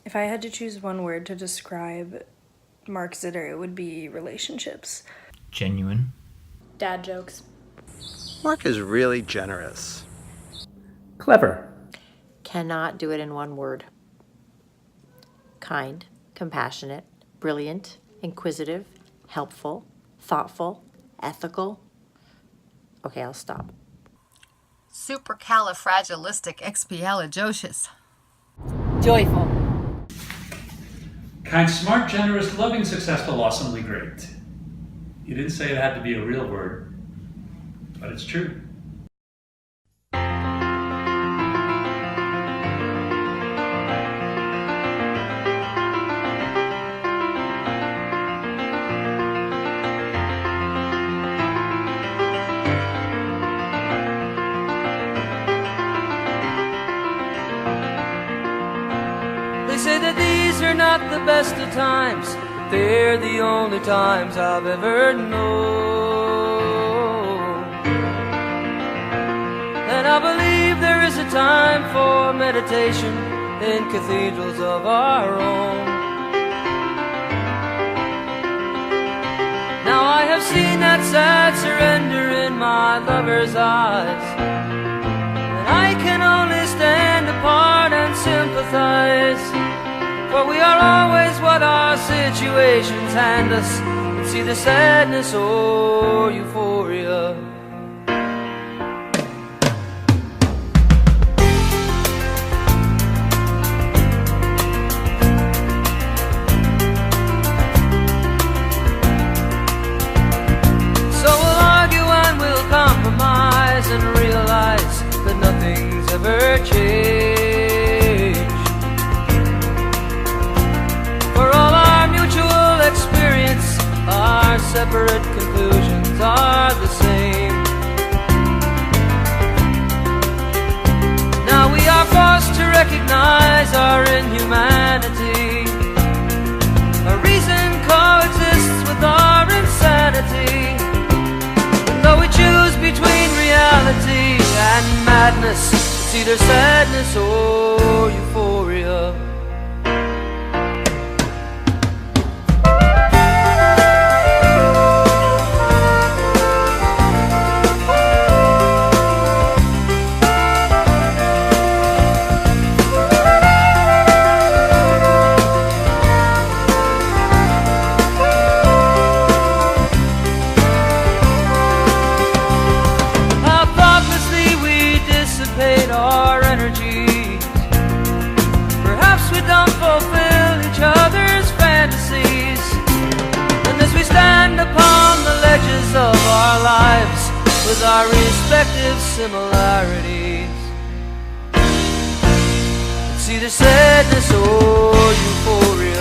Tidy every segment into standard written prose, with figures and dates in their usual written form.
If I had to choose one word to describe Mark Zitter, it would be relationships. Genuine. Dad jokes. Mark is really generous. Clever. Cannot do it in one word. Kind, compassionate, brilliant, inquisitive, helpful, thoughtful, ethical. Okay, I'll stop. Supercalifragilisticexpialidocious. Joyful. Kind, smart, generous, loving, successful, awesomely great. You didn't say it had to be a real word, but it's true. They say that these are not the best of times, but they're the only times I've ever known. And I believe there is a time for meditation in cathedrals of our own. Now I have seen that sad surrender in my lover's eyes, and I can only stand apart and sympathize. For we are always what our situations hand us. It's either sadness or euphoria. So we'll argue and we'll compromise and realize that nothing's ever changed. For all our mutual experience, our separate conclusions are the same. Now we are forced to recognize our inhumanity. A reason coexists with our insanity. And though we choose between reality and madness, it's either sadness or euphoria. Our energies. Perhaps we don't fulfill each other's fantasies. And as we stand upon the ledges of our lives with our respective similarities, it's either sadness or euphoria.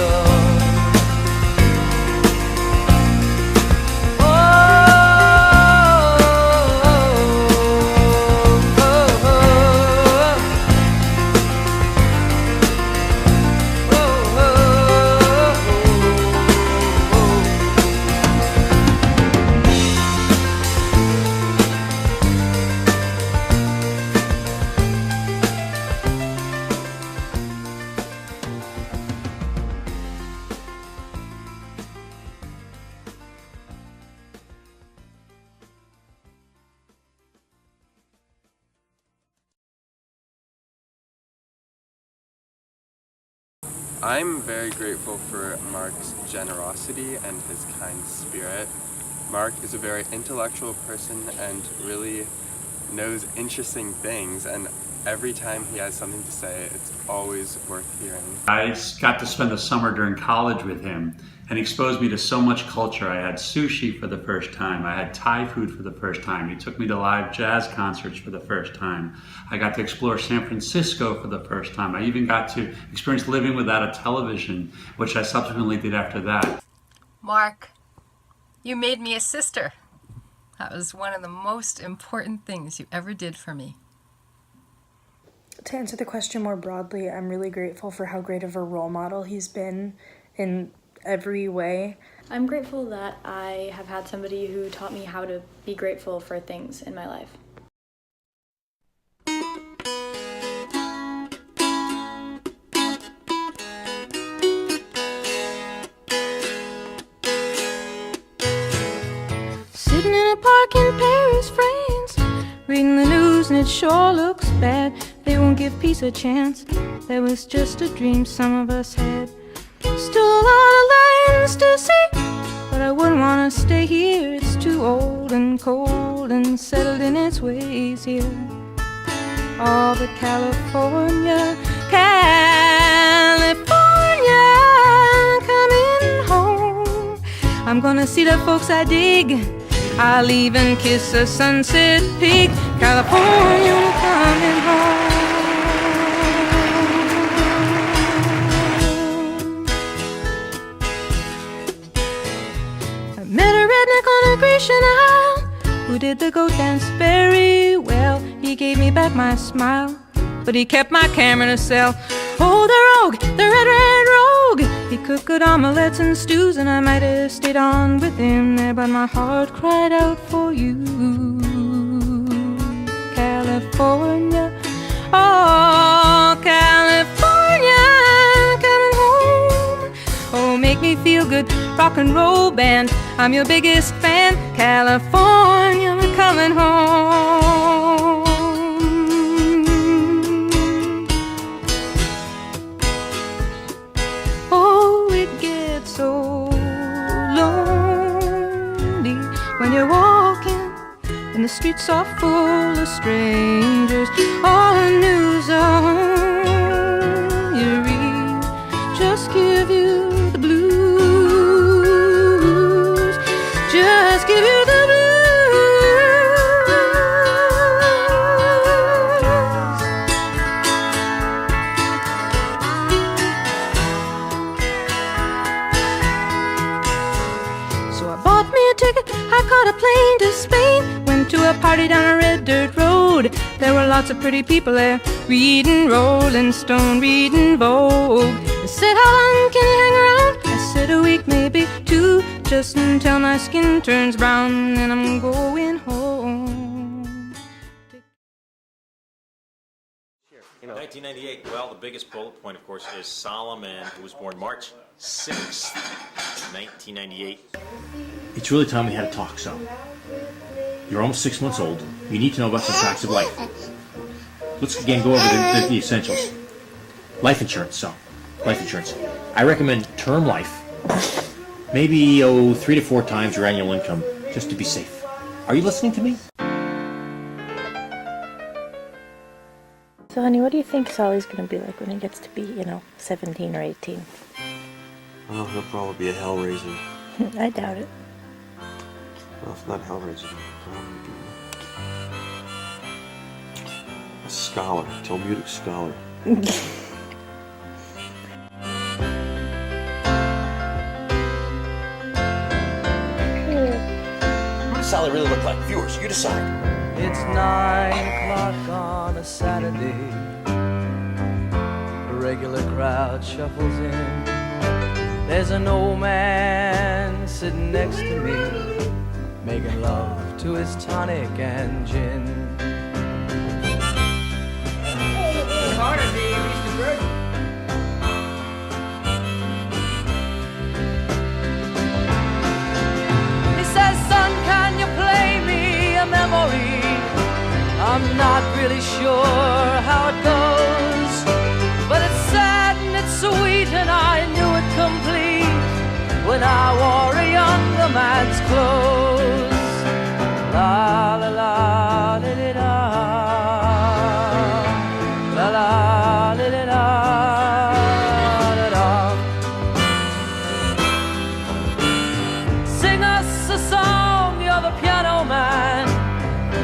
I'm very grateful for Mark's generosity and his kind spirit. Mark is a very intellectual person and really knows interesting things, and every time he has something to say, it's always worth hearing. I got to spend the summer during college with him, and he exposed me to so much culture. I had sushi for the first time. I had Thai food for the first time. He took me to live jazz concerts for the first time. I got to explore San Francisco for the first time. I even got to experience living without a television, which I subsequently did after that. Mark, you made me a sister. That was one of the most important things you ever did for me. To answer the question more broadly, I'm really grateful for how great of a role model he's been in every way. I'm grateful that I have had somebody who taught me how to be grateful for things in my life. it sure looks bad. They won't give peace a chance. That was just a dream some of us had. Still a lot of lands to see, but I wouldn't want to stay here. It's too old and cold and settled in its ways here. Oh, but California, California, coming home. I'm gonna see the folks I dig. I'll even kiss a sunset peak. California, I'm coming home. I met a redneck on a Grecian Isle who did the goat dance very well. He gave me back my smile, but he kept my camera in a cell. Oh, the rogue, the red rogue. He cooked good omelets and stews, and I might have stayed on with him there, but my heart cried out for you. California, oh, California, coming home. Oh, make me feel good, rock and roll band. I'm your biggest fan. California, coming home. Oh, it gets so lonely when you're walking and the streets are full of strangers. All the news on you read just give you the blues. Just give you the blues. So I bought me a ticket, I caught a plane to Spain. Went to a party down a red dirt road. There were lots of pretty people there, reading Rolling Stone, reading Vogue. They said, how long can you hang around? I said, a week, maybe two, just until my skin turns brown, and I'm going home. 1998, well, the biggest bullet point, of course, is Solomon, who was born March 6th, 1998. It's really time we had a talk, so. You're almost 6 months old. You need to know about some facts of life. Let's again go over the essentials. Life insurance, so. Life insurance. I recommend term life. Maybe 3 to 4 times your annual income, just to be safe. Are you listening to me? So, honey, what do you think Solly's going to be like when he gets to be, 17 or 18? Well, he'll probably be a hellraiser. I doubt it. Well, if not hellraiser, he'll probably be a scholar, Talmudic scholar. What does Solly really look like? Viewers, you decide. It's 9 o'clock on a Saturday. A regular crowd shuffles in. There's an old man sitting next to me, making love to his tonic and gin. Harder, Mr. Bird. He says, son, can you play me a memory? I'm not really sure how it goes, but it's sad and it's sweet, and I knew it complete when I wore a younger man's clothes. La la la la la la la la la la la. Sing us a song, you're the piano man.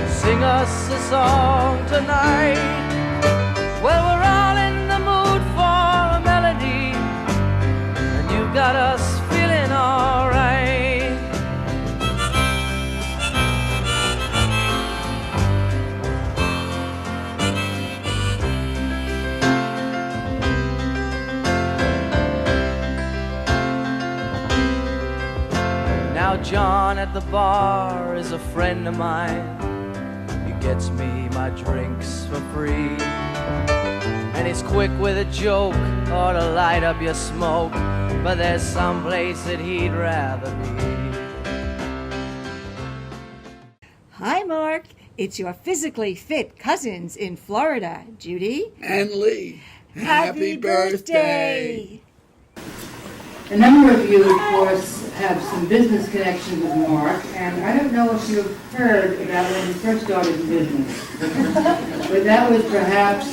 Sing us a song tonight. Well, we're all in the mood for a melody, and you got us feeling alright. Now John at the bar is a friend of mine. He gets me my drinks for free, and he's quick with a joke or to light up your smoke, but there's some place that he'd rather be. Hi, Mark. It's your physically fit cousins in Florida, Judy and Lee. Happy birthday! A number of you, of course, have some business connections with Mark, and I don't know if you've heard about when he first started in business, but that was perhaps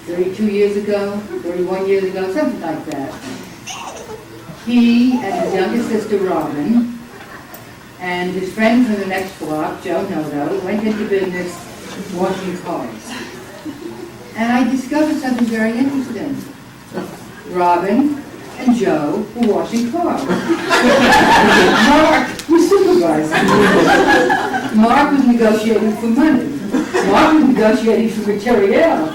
32 years ago, 31 years ago, something like that. He and his younger sister, Robin, and his friend from the next block, Joe Noto, went into business washing cars. And I discovered something very interesting. Robin and Joe were washing cars. Mark was supervising. Mark was negotiating for money. Mark was negotiating for material.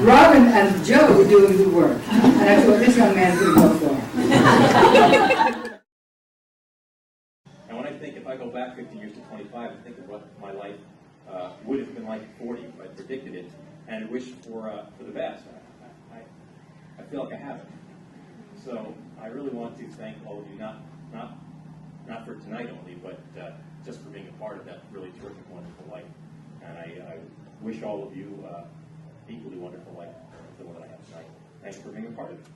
Robin and Joe were doing the work. And I thought, this young man's going to go far. And when I think, if I go back 50 years to 25 and think of what my life would have been like at 40 if I predicted it and wished for the best, I feel like I haven't. So I really want to thank all of you, not for tonight only, but just for being a part of that really terrific, wonderful life. And I wish all of you equally wonderful life to the one that I have tonight. Thanks for being a part of it.